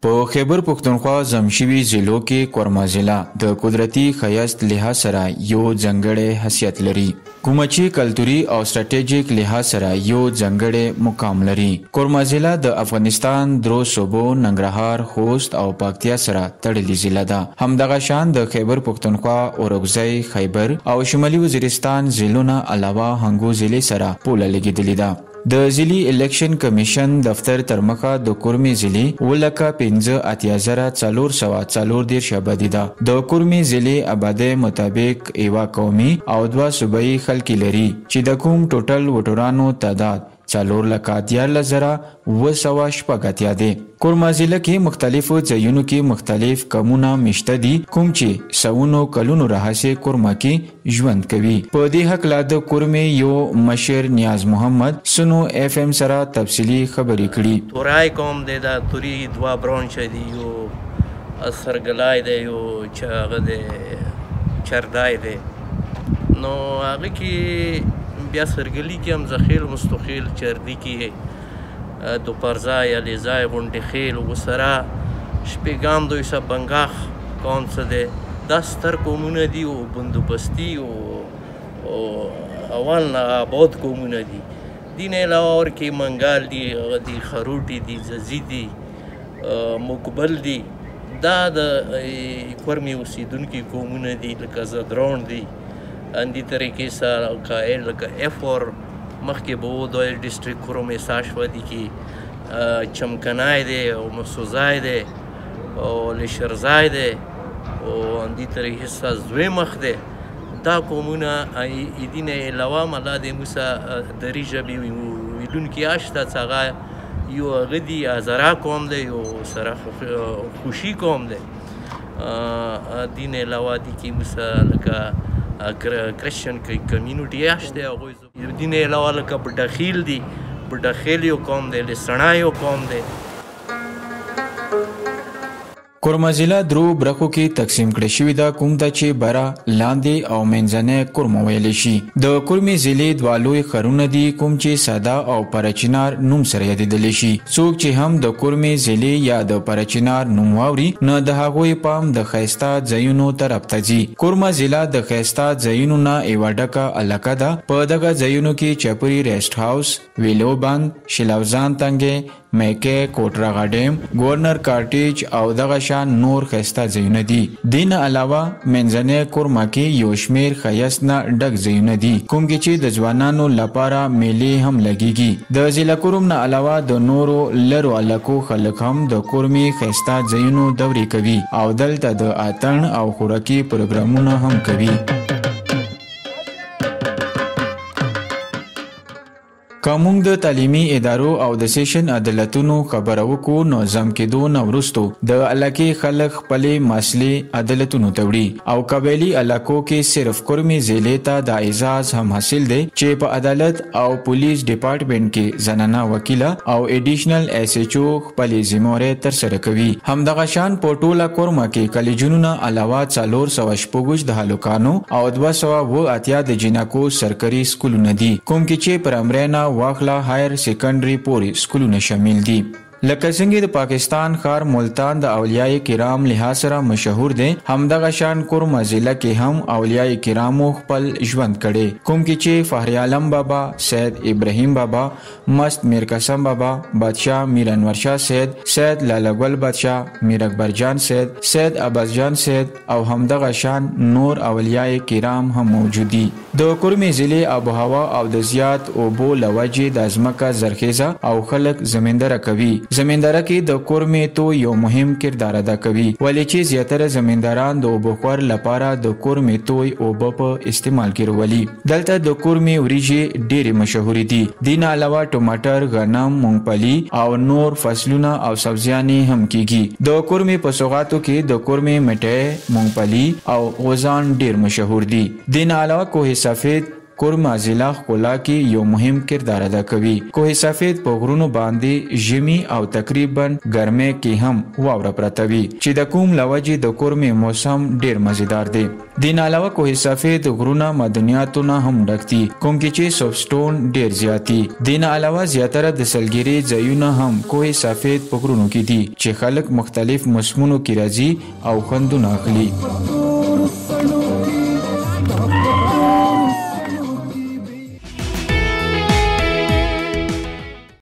په خیبر پښتونخوا زمشوي ضلعو کې کورما ضلع د قدرتي ښایست لحاظ سره یو ځانګړی حیثیت لري، کومه چې کلتوري او سټریټیجیک لحاظ سره یو ځانګړی مقام لري. کورما ضلع د افغانستان درو صوبو ننګرهار، خوست او پکتیا سره تړلې ضلع ده. همدغه شان د خیبر پښتونخوا، اورګزی، خیبر او شمالي وزیرستان ضلعو نه علاوه هنګو ضلع سره پوله لګېدلې ده. د ضلعي الیکشن کمیشن دفتر تر مخه د کورمې ضلعې 15,440 آبادي ده. د کورمې ضلعې آبادۍ مطابق یوه قومي او 2 صوبایي خلکې لري چې د کوم ټوټل ووټرانو تعداد 4,14,980 دی. کورما ضلع کې مختلفو ځایونو کې مختلف قومونه مشته دي کوم چې سوونو کلونو راهیسې کورما کې ژوند کوي. په دې هکله د کورمې یو مشر نیاز محمد سنو اف ام سره تفصیلي خبرې کړي. تورای قوم دی، دا توري 2 برانچ دي، یو سرګلای دی، یو هغه دی چردای دی. نو هغه کې بیا سرګلي کې هم زخیل مستخیل چردي کې دوپرځای علیزای غونډې خیل وسره شپېګام دوی سه بنګاخ قوم څه دی. دا ستر قومونه دي او بندوبستي او اول نه آباد قومونه دي. دې نه علاوه ورکې منګال دي، هغه دي خروټي دي، ززي دي، مقبل دي. دا د کورمې اوسېدونکي قومونه دي لکه زدران دي. اندی طریقې سره قائل لکه افور مخکې به و دوی ډسټریک کورمې ساشوه دي کې چمکنای دی او مسوزای دی او لشرزای دی او اندی طریقې سره زوی مخ دی. دا قومونه ایدین علاوه ملا د موسی دری ژبې ویلونکي اشته څه هغه یو هغه دي ازرا قوم دی، یو سره خوشي قوم دی. دین علاوه دي کې موسی لکه کرسچن کمیونټي اشته هغوی دین علاوه لکه بډخیل دي، بډخیل یو قوم دی، لسڼا یو قوم دی. کورما ضلع درو برخو کې تقسیم کړی شوې ده، کوم ته چې بره، لاندې او منځنی کورما ویلی شي. د کورمې ضلعې 2 لوی ښارونه دي کوم چې ساده او پرچینار نوم سره یادېدلی شي. څوک چې هم د کورمې ضلعې یا د پرچینار نوم واوري نه د هغوی پام د ښایسته ځایونو طرف ته ځي. کورما ضلع د ښایسته ځایونو نه یوه ډکه علاقه ده. په دغه ځایونو کې چپري ریسټ هاوس، ویلو بند، شلاوزان تنګې، میکې، کوټراغا ډیم، ګورنر کارټیج او دغه شان نور ښایسته ځایونه دي. دې نه علاوه منځنی کورما کې یو شمېر ښایست نه ډک ځایونه دي کوم کې چې د ځوانانو لپاره میلې هم لګیږي. د ضلع کورم نه علاوه د نورو لرو علاقو خلک هم د کورمې ښایسته ځایونو دورې کوي او دلته د اتڼ او خوراکي پروګرامونه هم کوي. که موږ د تعلیمي ادارو او د سیشن عدالتونو خبره وکړو نو ضم کېدو نه وروستو د علاقې خلک خپلې مسلې عدالتونو ته وړي او قبایلي علاقو کې صرف کورمې ضلعې ته د اعزاز هم حاصل دی چې په عدالت او پولیس ډپارټمنټ کې زنانه وکیله او ایډیشنل ایس ایچ او خپلې ذمهوارۍ ترسره کوي. همدغه شان په ټوله کورما کې کالجونو نه علاوه 400 د هلکانو او 280 د جنکو سرکاري سکولونه دي کوم کې چې پرایمري واخلا هایر سیکنډري پورې سکولونه شامل دي. لکه څنګه د پاکستان ښار ملتان د اولیاء کرام لحاظ سره مشهور دی، همدغه شان کورما ضلع کې هم اولیاء کرامو خپل ژوند کړی کوم کې چې فخر عالم بابا، سید ابراهیم بابا، مست میر قسم بابا، بادشاہ میر انور شاه سید، سید لالا ګل بادشاہ، میر اکبر جان سید، سید عباس جان سید او همدغه شان نور اولیاء کرام هم موجود دي. د کورمې ضلع آب و هوا او د زیات اوبو له وجې د ځمکه زرخیزه او خلک زمینداره کوي. زمینداره کې د کورمې تو یو مهم کردار ادا کوي ولې چې زیاتره زمینداران د اوبو خور لپاره د کورمې توی اوبه په استعمال کې راولي. دلته د کورمې وریجې ډېرې مشهورې دي. دې نه علاوه ټماټر، غنم، مونګپلي او نور فصلونه او سبزیانې هم کیږي. د کورمې په سوغاتو کې د کورمې مټۍ، مونګپلي او غوزان ډېر مشهور دي. دې نه علاوه کوه سفید، کورم ضلع ښکلا کې یو مهم کردار ادا کوي. کوه سفید په غرونو باندې ژمي او تقریبا ګرمۍ کې هم واوره پرته وي چې د کوم لوجې د کورم موسم ډیر مزیدار دی. دین علاوه کوه سفید غرونه معدنیاتو نه هم ډک دي کوم کې چې سوفټون ډیر زیاتی. دین علاوه زیاتره د سلګری ځایونه هم کوه سفید په غرونو کې دي چې خلک مختلف موسمونو کې راځي او خوندونه اخلي.